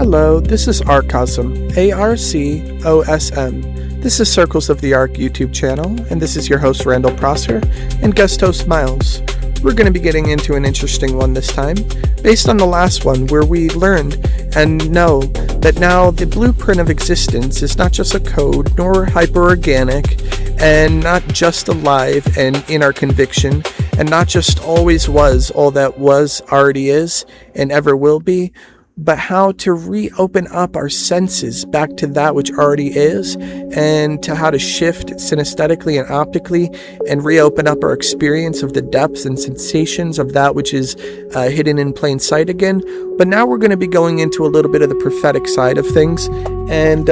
Hello, this is Arcosm, A-R-C-O-S-M. This is Circles of the Arc YouTube channel, and this is your host Randall Prosser and guest host Miles. We're going to be getting into an interesting one this time, based on the last one where we learned and know that now the blueprint of existence is not just a code, nor hyper-organic, and not just alive and in our conviction, and not just always was all that was, already is, and ever will be, but how to reopen up our senses back to that which already is, and to how to shift synesthetically and optically and reopen up our experience of the depths and sensations of that which is hidden in plain sight again. But now we're going to be going into a little bit of the prophetic side of things, and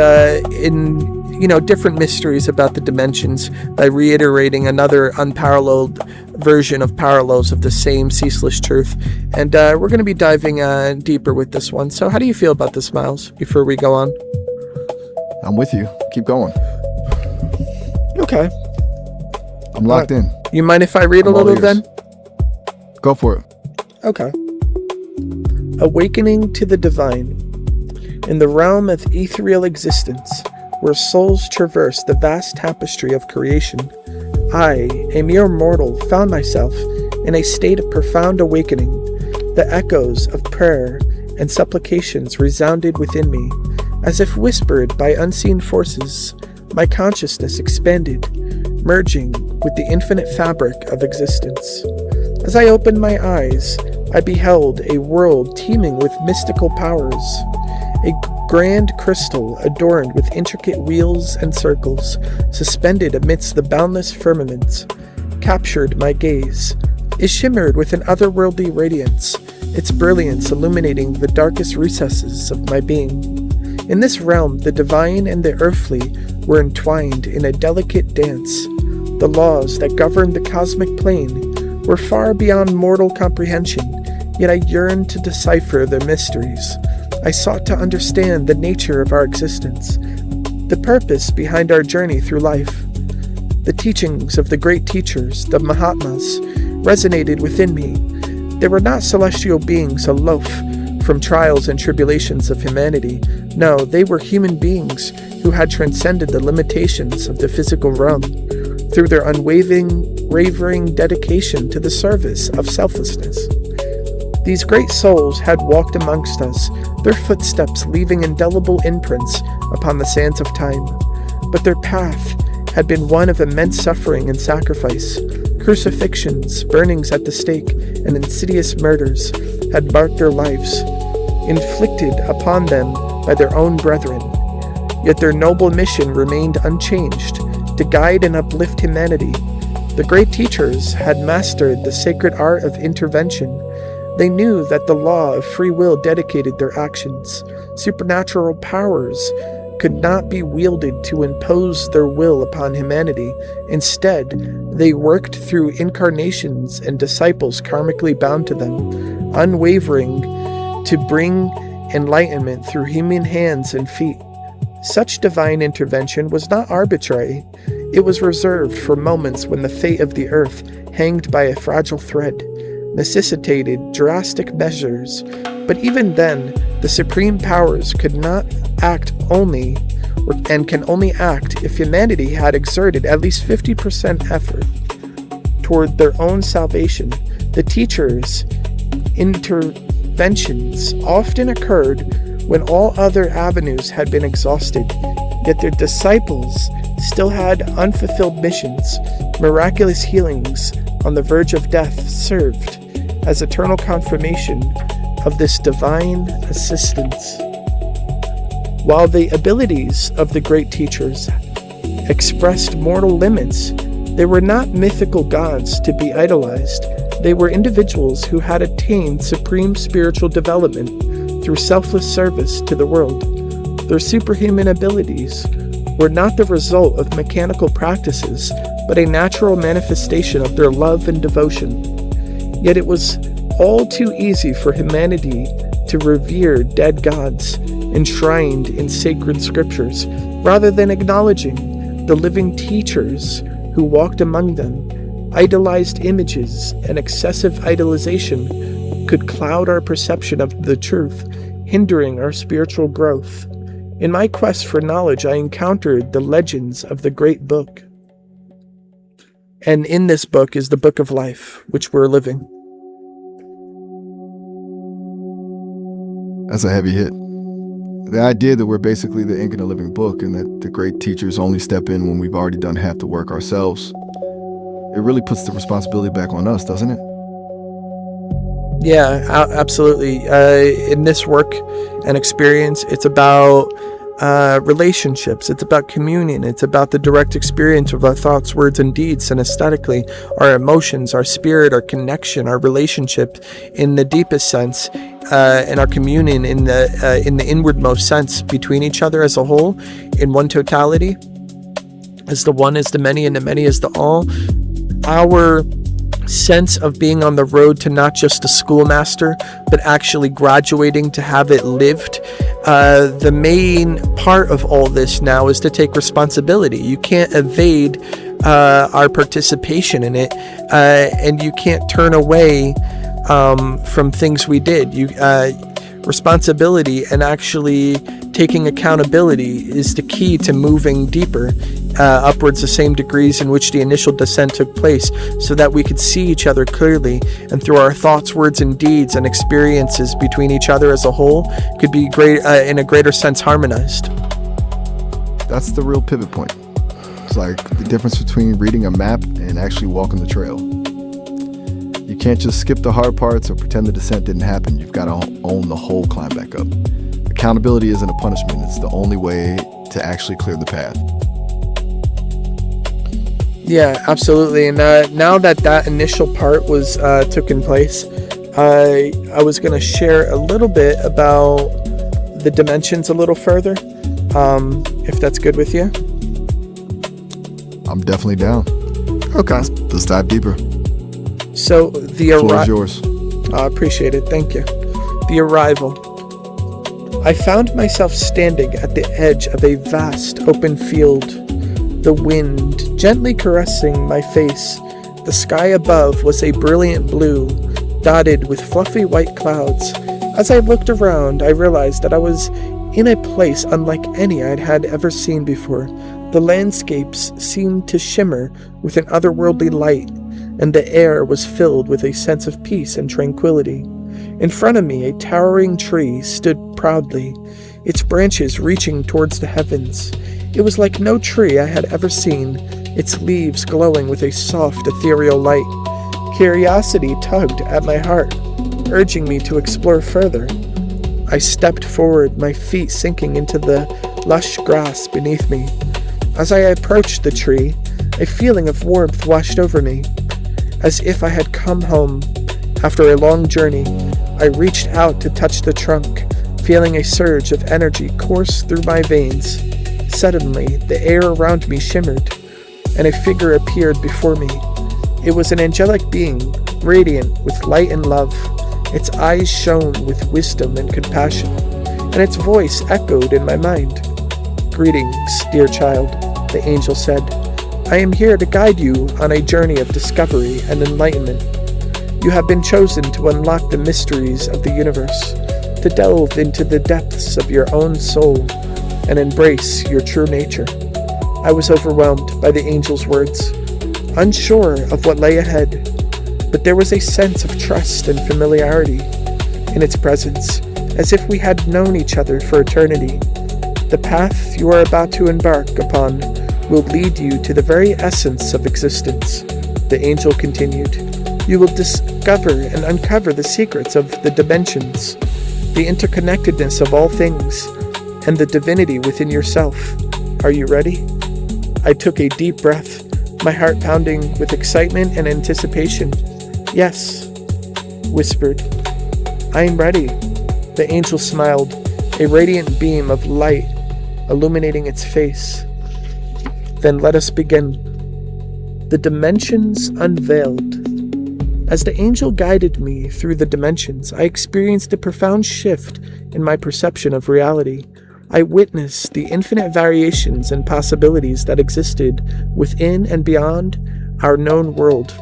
different mysteries about the dimensions by reiterating another unparalleled version of parallels of the same ceaseless truth. And we're going to be diving deeper with this one. So how do you feel about this, Miles, before we go on? I'm with you. Keep going. Okay. I'm locked in. You mind if I read a little then? Go for it. Okay. Awakening to the divine. In the realm of ethereal existence, where souls traverse the vast tapestry of creation, I, a mere mortal, found myself in a state of profound awakening. The echoes of prayer and supplications resounded within me, as if whispered by unseen forces. My consciousness expanded, merging with the infinite fabric of existence. As I opened my eyes, I beheld a world teeming with mystical powers. A grand crystal adorned with intricate wheels and circles, suspended amidst the boundless firmaments, captured my gaze. It shimmered with an otherworldly radiance, its brilliance illuminating the darkest recesses of my being. In this realm, the divine and the earthly were entwined in a delicate dance. The laws that governed the cosmic plane were far beyond mortal comprehension, yet I yearned to decipher their mysteries. I sought to understand the nature of our existence, the purpose behind our journey through life. The teachings of the great teachers, the Mahatmas, resonated within me. They were not celestial beings aloof from trials and tribulations of humanity. No, they were human beings who had transcended the limitations of the physical realm through their unwavering dedication to the service of selflessness. These great souls had walked amongst us, their footsteps leaving indelible imprints upon the sands of time. But their path had been one of immense suffering and sacrifice. Crucifixions, burnings at the stake, and insidious murders had marked their lives, inflicted upon them by their own brethren. Yet their noble mission remained unchanged, to guide and uplift humanity. The great teachers had mastered the sacred art of intervention. They knew that the law of free will dedicated their actions. Supernatural powers could not be wielded to impose their will upon humanity. Instead, they worked through incarnations and disciples karmically bound to them, unwavering to bring enlightenment through human hands and feet. Such divine intervention was not arbitrary. It was reserved for moments when the fate of the earth, hanged by a fragile thread, necessitated drastic measures. But even then, the supreme powers could not act and can only act if humanity had exerted at least 50% effort toward their own salvation. The teachers' interventions often occurred when all other avenues had been exhausted, yet their disciples still had unfulfilled missions. Miraculous healings on the verge of death served as eternal confirmation of this divine assistance. While the abilities of the great teachers expressed mortal limits, they were not mythical gods to be idolized. They were individuals who had attained supreme spiritual development through selfless service to the world. Their superhuman abilities were not the result of mechanical practices, but a natural manifestation of their love and devotion. Yet it was all too easy for humanity to revere dead gods enshrined in sacred scriptures, rather than acknowledging the living teachers who walked among them. Idolized images and excessive idolization could cloud our perception of the truth, hindering our spiritual growth. In my quest for knowledge, I encountered the legends of the Great Book. And in this book is the Book of Life, which we're living. That's a heavy hit. The idea that we're basically the ink in a living book and that the great teachers only step in when we've already done half the work ourselves, it really puts the responsibility back on us, doesn't it? Yeah, absolutely. In this work and experience, it's about relationships. It's about communion. It's about the direct experience of our thoughts, words, and deeds, and aesthetically, our emotions, our spirit, our connection, our relationship in the deepest sense, and our communion in the inwardmost sense between each other as a whole, in one totality, as the one is the many, and the many is the all. Our sense of being on the road to not just a schoolmaster, but actually graduating to have it lived. The main part of all this now is to take responsibility. You can't evade our participation in it, and you can't turn away from things we did. Responsibility and actually taking accountability is the key to moving deeper, upwards the same degrees in which the initial descent took place, so that we could see each other clearly, and through our thoughts, words, and deeds and experiences between each other as a whole could be in a greater sense harmonized. That's the real pivot point. It's like the difference between reading a map and actually walking the trail. You can't just skip the hard parts or pretend the descent didn't happen. You've got to own the whole climb back up. Accountability isn't a punishment. It's the only way to actually clear the path. Yeah, absolutely. And now that initial part was taken place, I was going to share a little bit about the dimensions a little further, if that's good with you. I'm definitely down. Okay. Let's dive deeper. So the floor is yours. I appreciate it. Thank you. The arrival. I found myself standing at the edge of a vast open field, the wind gently caressing my face. The sky above was a brilliant blue, dotted with fluffy white clouds. As I looked around, I realized that I was in a place unlike any I'd had ever seen before. The landscapes seemed to shimmer with an otherworldly light, and the air was filled with a sense of peace and tranquility. In front of me, a towering tree stood proudly, its branches reaching towards the heavens. It was like no tree I had ever seen, its leaves glowing with a soft, ethereal light. Curiosity tugged at my heart, urging me to explore further. I stepped forward, my feet sinking into the lush grass beneath me. As I approached the tree, a feeling of warmth washed over me, as if I had come home. After a long journey, I reached out to touch the trunk, feeling a surge of energy course through my veins. Suddenly, the air around me shimmered, and a figure appeared before me. It was an angelic being, radiant with light and love. Its eyes shone with wisdom and compassion, and its voice echoed in my mind. "Greetings, dear child," the angel said. "I am here to guide you on a journey of discovery and enlightenment. You have been chosen to unlock the mysteries of the universe, to delve into the depths of your own soul, and embrace your true nature." I was overwhelmed by the angel's words, unsure of what lay ahead, but there was a sense of trust and familiarity in its presence, as if we had known each other for eternity. "The path you are about to embark upon will lead you to the very essence of existence," the angel continued. "You will discover and uncover the secrets of the dimensions, the interconnectedness of all things, and the divinity within yourself. Are you ready?" I took a deep breath, my heart pounding with excitement and anticipation. "Yes," whispered. "I am ready." The angel smiled, a radiant beam of light illuminating its face. "Then let us begin." The dimensions unveiled. As the angel guided me through the dimensions, I experienced a profound shift in my perception of reality. I witnessed the infinite variations and possibilities that existed within and beyond our known world.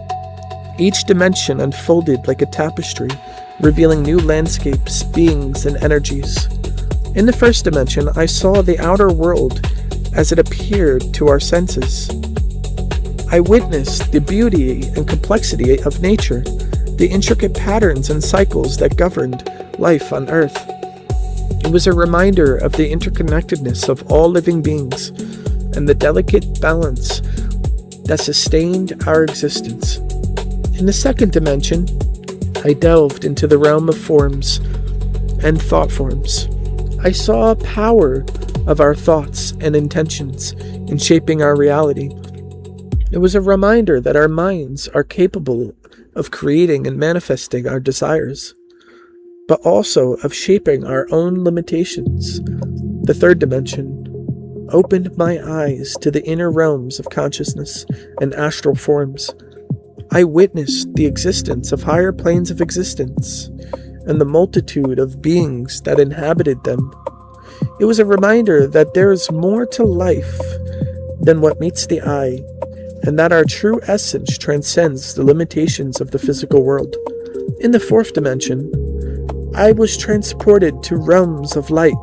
Each dimension unfolded like a tapestry, revealing new landscapes, beings, and energies. In the first dimension, I saw the outer world as it appeared to our senses. I witnessed the beauty and complexity of nature, the intricate patterns and cycles that governed life on Earth. It was a reminder of the interconnectedness of all living beings and the delicate balance that sustained our existence. In the second dimension, I delved into the realm of forms and thought forms. I saw power of our thoughts and intentions in shaping our reality. It was a reminder that our minds are capable of creating and manifesting our desires, but also of shaping our own limitations. The third dimension opened my eyes to the inner realms of consciousness and astral forms. I witnessed the existence of higher planes of existence and the multitude of beings that inhabited them. It was a reminder that there is more to life than what meets the eye, and that our true essence transcends the limitations of the physical world. In the fourth dimension, I was transported to realms of light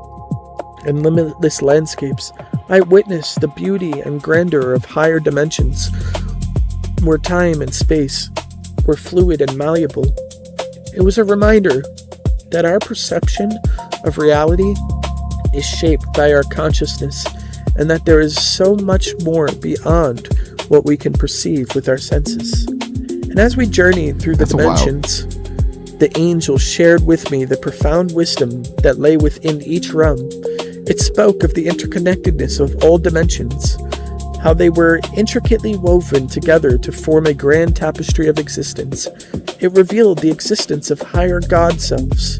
and limitless landscapes. I witnessed the beauty and grandeur of higher dimensions, where time and space were fluid and malleable. It was a reminder that our perception of reality is shaped by our consciousness, and that there is so much more beyond what we can perceive with our senses. And as we journeyed through the dimensions, the angel shared with me the profound wisdom that lay within each realm. It spoke of the interconnectedness of all dimensions, how they were intricately woven together to form a grand tapestry of existence. It revealed the existence of higher God selves,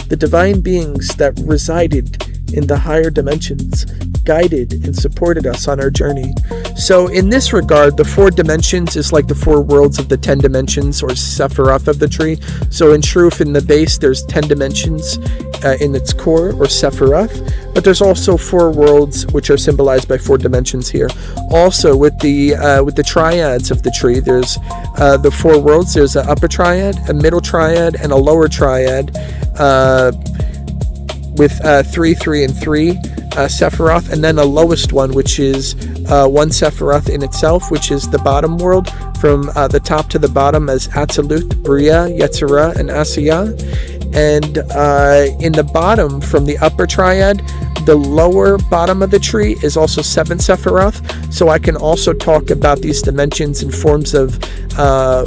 the divine beings that resided in the higher dimensions, guided and supported us on our journey. So in this regard, the 4 dimensions is like the 4 worlds of the 10 dimensions, or Sephiroth of the tree. So in truth, in the base, there's 10 dimensions in its core, or Sephiroth, but there's also 4 worlds which are symbolized by 4 dimensions here. Also, with the triads of the tree, there's the 4 worlds. There's an upper triad, a middle triad, and a lower triad, with 3, 3, and 3. Sephiroth, and then a lowest one, which is 1 Sephiroth in itself, which is the bottom world, from the top to the bottom as Atzilut, Bria, Yetzirah, and Asiyah. And in the bottom, from the upper triad, the lower bottom of the tree is also 7 Sephiroth. So I can also talk about these dimensions in forms of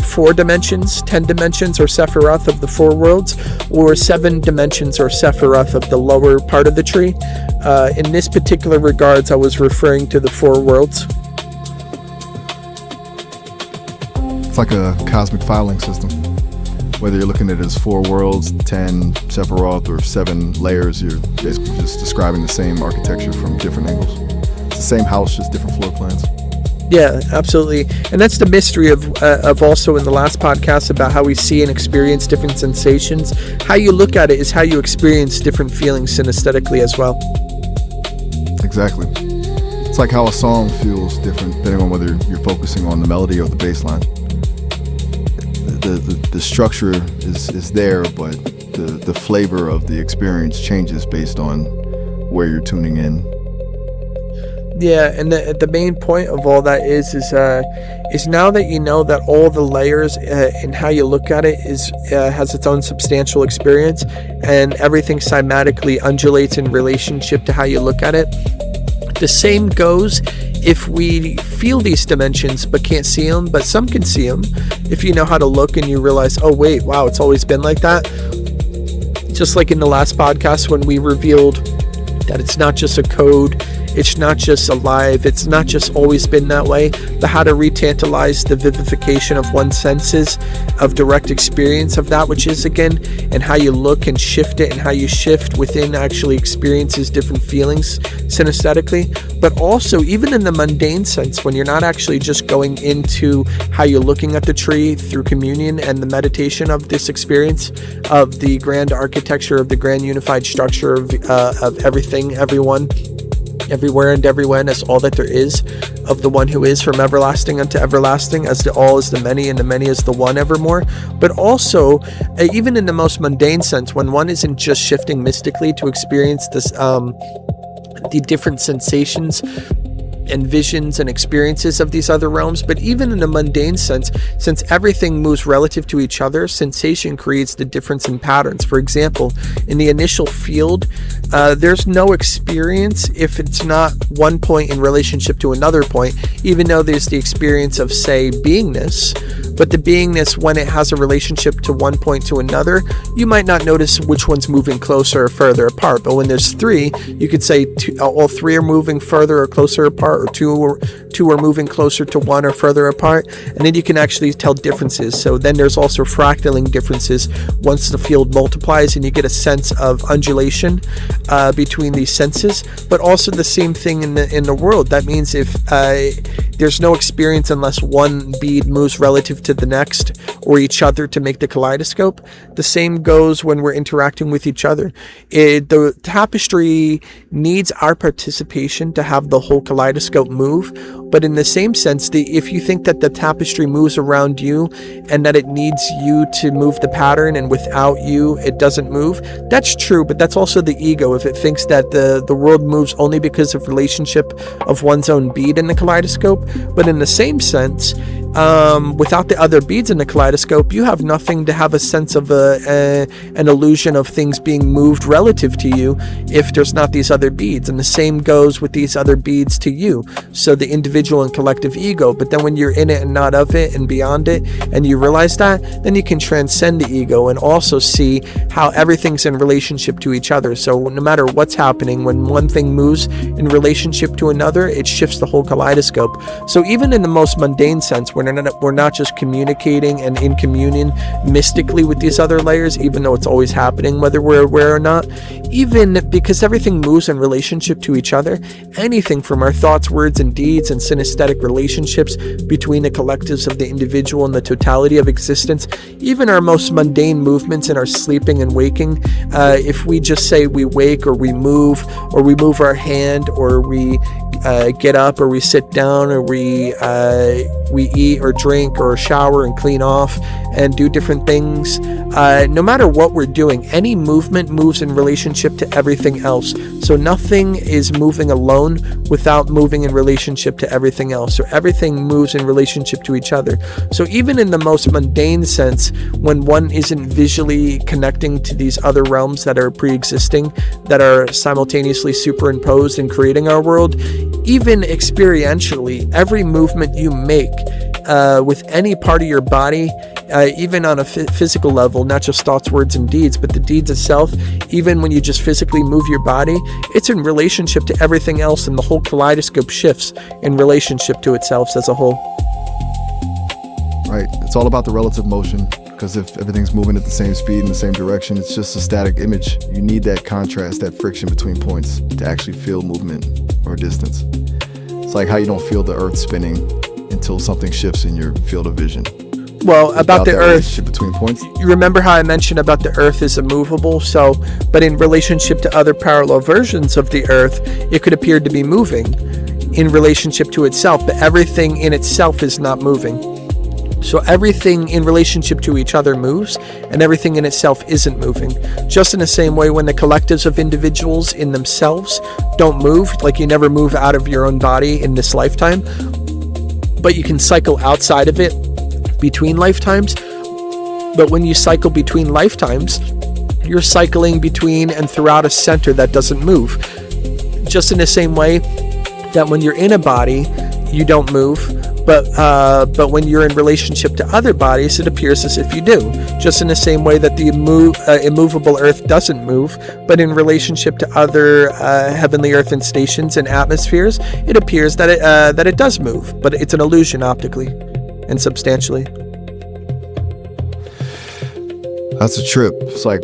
4 dimensions, 10 dimensions, or Sephiroth of the 4 worlds, or 7 dimensions, or Sephiroth of the lower part of the tree. In this particular regards, I was referring to the 4 worlds. It's like a cosmic filing system. Whether you're looking at it as 4 worlds, 10 Sephiroth, or 7 layers, you're basically just describing the same architecture from different angles. It's the same house, just different floor plans. Yeah, absolutely. And that's the mystery of also in the last podcast about how we see and experience different sensations. How you look at it is how you experience different feelings synesthetically as well. Exactly. It's like how a song feels different depending on whether you're focusing on the melody or the bass line. The structure is there, but the flavor of the experience changes based on where you're tuning in. Yeah, and the main point of all that is now that you know that all the layers and how you look at it has its own substantial experience, and everything cymatically undulates in relationship to how you look at it. The same goes if we feel these dimensions but can't see them, but some can see them. If you know how to look and you realize, oh wait, wow, it's always been like that. Just like in the last podcast when we revealed that it's not just a code, it's not just alive, it's not just always been that way, but how to retantalize the vivification of one's senses, of direct experience of that which is again, and how you look and shift it, and how you shift within actually experiences different feelings synesthetically. But also, even in the mundane sense, when you're not actually just going into how you're looking at the tree through communion and the meditation of this experience of the grand architecture of the grand unified structure of everything, everyone, everywhere and everywhen, as all that there is of the one who is, from everlasting unto everlasting, as the all is the many and the many is the one evermore. But also, even in the most mundane sense, when one isn't just shifting mystically to experience this, the different sensations and visions and experiences of these other realms, but even in a mundane sense, since everything moves relative to each other, sensation creates the difference in patterns. For example, in the initial field, there's no experience if it's not one point in relationship to another point, even though there's the experience of, say, beingness. But the beingness, when it has a relationship to one point to another, you might not notice which one's moving closer or further apart. But when there's three, you could say all three are moving further or closer apart, or two are moving closer to one or further apart, and then you can actually tell differences. So then there's also fractaling differences once the field multiplies, and you get a sense of undulation between these senses. But also the same thing in the world. That means if there's no experience unless one bead moves relative to the next or each other to make the kaleidoscope. The same goes when we're interacting with each other. The tapestry needs our participation to have the whole kaleidoscope move. But in the same sense, if you think that the tapestry moves around you and that it needs you to move the pattern, and without you it doesn't move, that's true. But that's also the ego. If it thinks that the world moves only because of relationship of one's own bead in the kaleidoscope. But in the same sense, without the other beads in the kaleidoscope, you have nothing to have a sense of an illusion of things being moved relative to you if there's not these other beads. And the same goes with these other beads to you. So the individual and collective ego. But then when you're in it and not of it and beyond it, and you realize that, then you can transcend the ego and also see how everything's in relationship to each other. So no matter what's happening, when one thing moves in relationship to another, it shifts the whole kaleidoscope. So even in the most mundane sense, we're not just communicating and in communion mystically with these other layers, even though it's always happening, whether we're aware or not. Even because everything moves in relationship to each other, anything from our thoughts, words, and deeds, and synesthetic relationships between the collectives of the individual and the totality of existence, even our most mundane movements in our sleeping and waking, if we just say we wake, or we move our hand, or we get up, or we sit down, or we eat or drink or shower and clean off and do different things, no matter what we're doing, any movement moves in relationship to everything else. So nothing is moving alone without moving in relationship to everything else. So everything moves in relationship to each other. So even in the most mundane sense, when one isn't visually connecting to these other realms that are pre-existing, that are simultaneously superimposed and creating our world, even experientially, every movement you make with any part of your body, even on a physical level, not just thoughts, words, and deeds, but the deeds itself, even when you just physically move your body, it's in relationship to everything else, and the whole kaleidoscope shifts in relationship to itself as a whole. Right. It's all about the relative motion, because if everything's moving at the same speed in the same direction, it's just a static image. You need that contrast, that friction between points to actually feel movement or distance. It's like how you don't feel the earth spinning until something shifts in your field of vision. Well, about the earth, between points. You remember how I mentioned about the earth is immovable? So, but in relationship to other parallel versions of the earth, it could appear to be moving in relationship to itself, but everything in itself is not moving. So everything in relationship to each other moves, and everything in itself isn't moving. Just in the same way, when the collectives of individuals in themselves don't move, like you never move out of your own body in this lifetime, but you can cycle outside of it between lifetimes. But when you cycle between lifetimes, you're cycling between and throughout a center that doesn't move. Just in the same way that when you're in a body, you don't move, but when you're in relationship to other bodies, it appears as if you do. Just in the same way that the immovable earth doesn't move, but in relationship to other heavenly earthen stations and atmospheres, it appears that it does move, but it's an illusion optically and substantially. That's a trip. It's like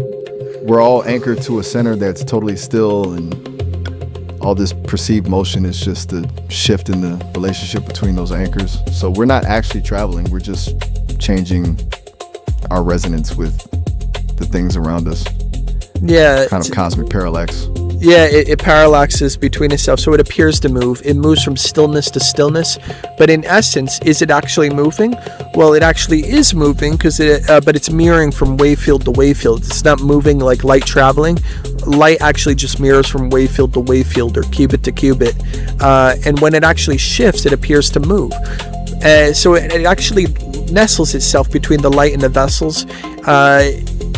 we're all anchored to a center that's totally still, and all this perceived motion is just the shift in the relationship between those anchors. So we're not actually traveling, we're just changing our resonance with the things around us. Yeah. Kind of cosmic parallax. Yeah, it parallaxes between itself, so it appears to move. It moves from stillness to stillness, but in essence, is it actually moving? Well, it actually is moving, but it's mirroring from wave field to wave field. It's not moving like light traveling. Light actually just mirrors from wave field to wave field, or qubit to qubit. And when it actually shifts, it appears to move. So it actually nestles itself between the light and the vessels.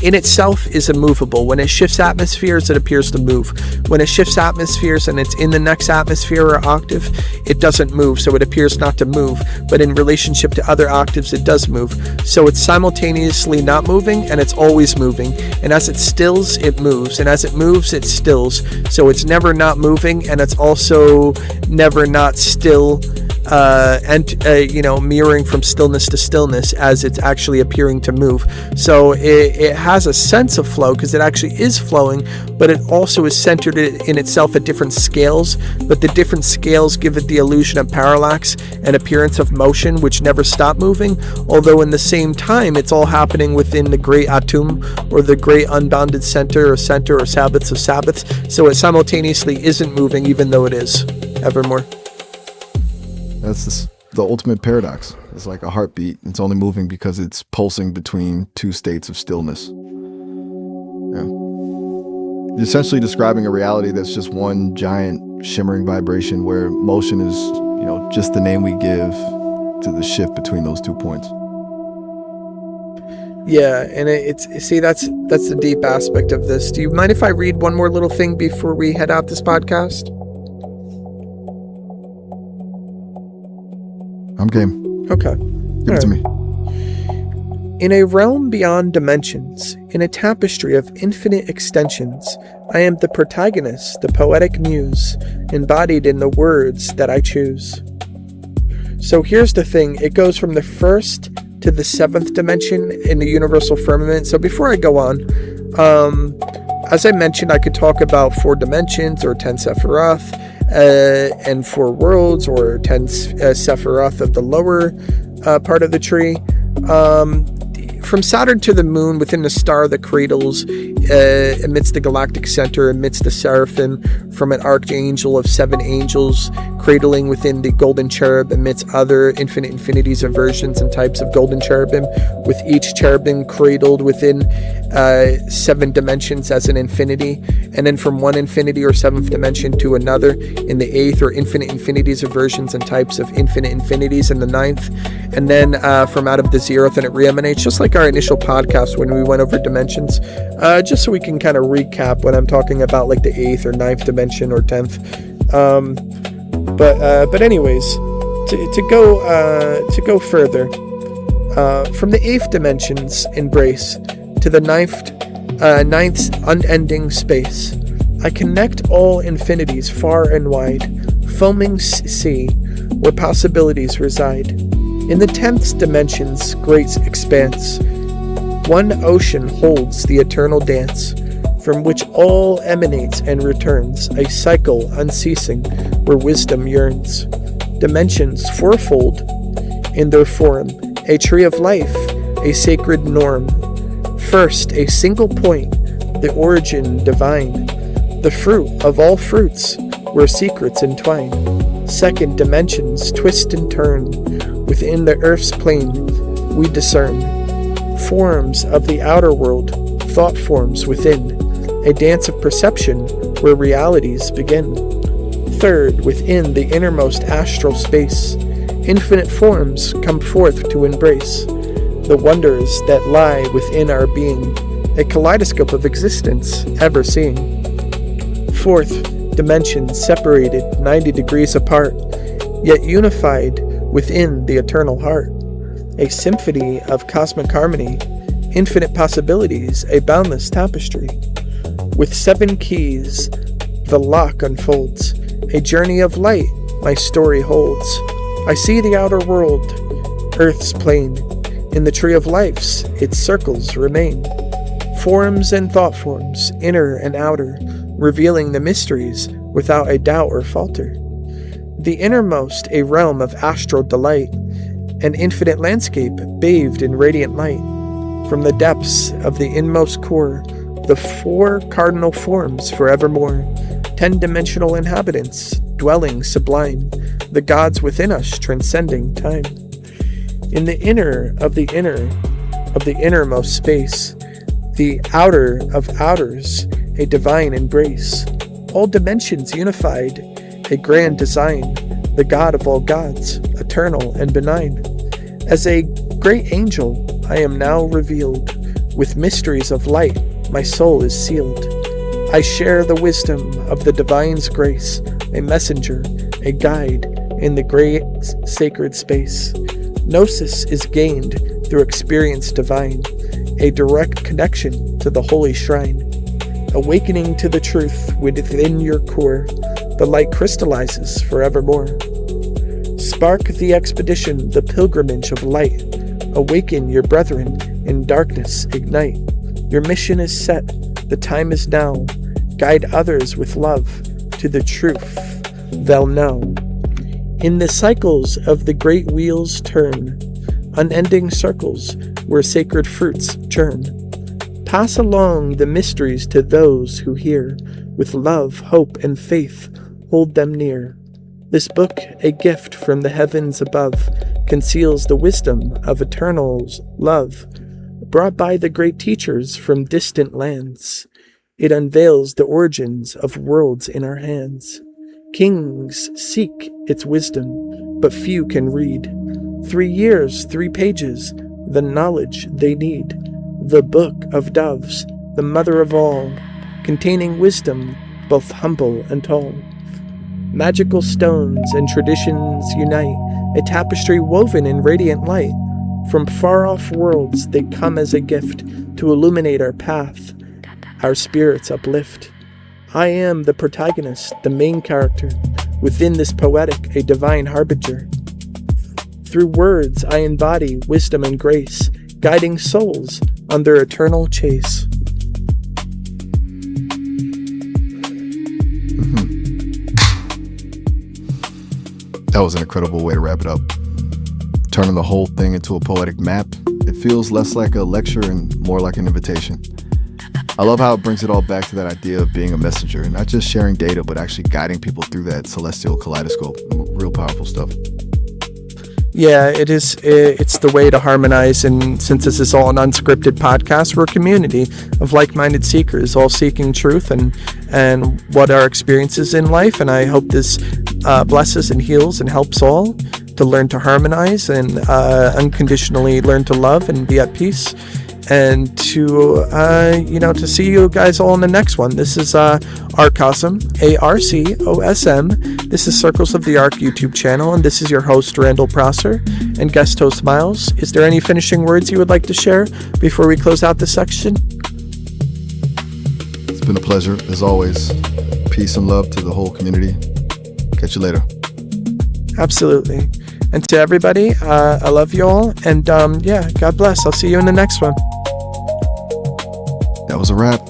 In itself is immovable. When it shifts atmospheres, it appears to move. When it shifts atmospheres and it's in the next atmosphere or octave, it doesn't move, so it appears not to move. But in relationship to other octaves, it does move. So it's simultaneously not moving, and it's always moving. And as it stills, it moves. And as it moves, it stills. So it's never not moving, and it's also never not still, mirroring from stillness to stillness as it's actually appearing to move. So it has a sense of flow because it actually is flowing, but it also is centered in itself at different scales. But the different scales give it the illusion of parallax and appearance of motion, which never stop moving. Although in the same time, it's all happening within the great atum, or the great unbounded center or sabbaths of sabbaths. So it simultaneously isn't moving, even though it is evermore. That's the ultimate paradox. It's like a heartbeat. It's only moving because it's pulsing between two states of stillness. Yeah. You're essentially describing a reality that's just one giant shimmering vibration where motion is, just the name we give to the shift between those 2 points. Yeah, and that's the deep aspect of this. Do you mind if I read one more little thing before we head out this podcast? I'm game. Okay. Give it to me. In a realm beyond dimensions, in a tapestry of infinite extensions, I am the protagonist, the poetic muse, embodied in the words that I choose. So here's the thing. It goes from the first to the seventh dimension in the universal firmament. So before I go on, as I mentioned, I could talk about 4 dimensions or 10 Sephiroth, and 4 worlds, or 10 Sephiroth of the lower part of the tree. From Saturn to the moon, within the star that cradles, amidst the galactic center, amidst the seraphim, from an archangel of 7 angels, cradling within the golden cherub, amidst other infinite infinities of versions and types of golden cherubim, with each cherubim cradled within 7 dimensions as an infinity, and then from one infinity or 7th dimension to another in the 8th, or infinite infinities of versions and types of infinite infinities in the 9th, and then from out of the 0th, and it re-emanates, just like our initial podcast when we went over dimensions, just so we can kind of recap when I'm talking about like the 8th or 9th dimension or 10th. But anyways, to go further, from the 8th dimension's embrace to the 9th's unending space, I connect all infinities far and wide, foaming sea where possibilities reside. In the 10th dimension's great expanse, one ocean holds the eternal dance, from which all emanates and returns, a cycle unceasing where wisdom yearns. Dimensions fourfold in their form, a tree of life, a sacred norm. First, a single point, the origin divine, the fruit of all fruits, where secrets entwine. Second, dimensions twist and turn, within the earth's plane we discern forms of the outer world, thought forms within, a dance of perception where realities begin. Third, within the innermost astral space, infinite forms come forth to embrace the wonders that lie within our being, a kaleidoscope of existence ever seeing. Fourth, dimensions separated 90 degrees apart, yet unified within the eternal heart, a symphony of cosmic harmony, infinite possibilities, a boundless tapestry. With 7 keys, the lock unfolds, a journey of light my story holds. I see the outer world, Earth's plane, in the tree of life's its circles remain. Forms and thought forms, inner and outer, revealing the mysteries without a doubt or falter. The innermost, a realm of astral delight, an infinite landscape bathed in radiant light. From the depths of the inmost core, the 4 cardinal forms forevermore, 10-dimensional inhabitants, dwelling sublime, the gods within us transcending time. In the inner of the innermost space, the outer of outers, a divine embrace, all dimensions unified, a grand design, the God of all gods, eternal and benign. As a great angel, I am now revealed, with mysteries of light, my soul is sealed. I share the wisdom of the divine's grace, a messenger, a guide in the great sacred space. Gnosis is gained through experience divine, a direct connection to the holy shrine. Awakening to the truth within your core, the light crystallizes forevermore. Spark the expedition, the pilgrimage of light. Awaken your brethren, in darkness ignite. Your mission is set, the time is now. Guide others with love to the truth they'll know. In the cycles of the great wheels turn, unending circles where sacred fruits churn. Pass along the mysteries to those who hear. With love, hope, and faith, hold them near. This book, a gift from the heavens above, conceals the wisdom of eternal love, brought by the great teachers from distant lands. It unveils the origins of worlds in our hands. Kings seek its wisdom, but few can read. 3 years, 3 pages, the knowledge they need. The Book of Doves, the mother of all, containing wisdom both humble and tall. Magical stones and traditions unite, a tapestry woven in radiant light. From far-off worlds they come as a gift to illuminate our path, our spirits uplift. I am the protagonist, the main character, within this poetic, a divine harbinger. Through words I embody wisdom and grace, guiding souls on their eternal chase. That was an incredible way to wrap it up. Turning the whole thing into a poetic map, it feels less like a lecture and more like an invitation. I love how it brings it all back to that idea of being a messenger, not just sharing data, but actually guiding people through that celestial kaleidoscope. Real powerful stuff. Yeah, it is. It's the way to harmonize. And since this is all an unscripted podcast, we're a community of like-minded seekers, all seeking truth and what our experiences in life. And I hope this blesses and heals and helps all to learn to harmonize and unconditionally learn to love and be at peace. And to see you guys all in the next one. This is Arcosm, ARCOSM. This is Circles of the Arc YouTube channel, and this is your host, Randall Prosser, and guest host, Miles. Is there any finishing words you would like to share before we close out this section? It's been a pleasure, as always. Peace and love to the whole community. Catch you later. Absolutely. And to everybody, I love you all, and God bless. I'll see you in the next one. That was a wrap.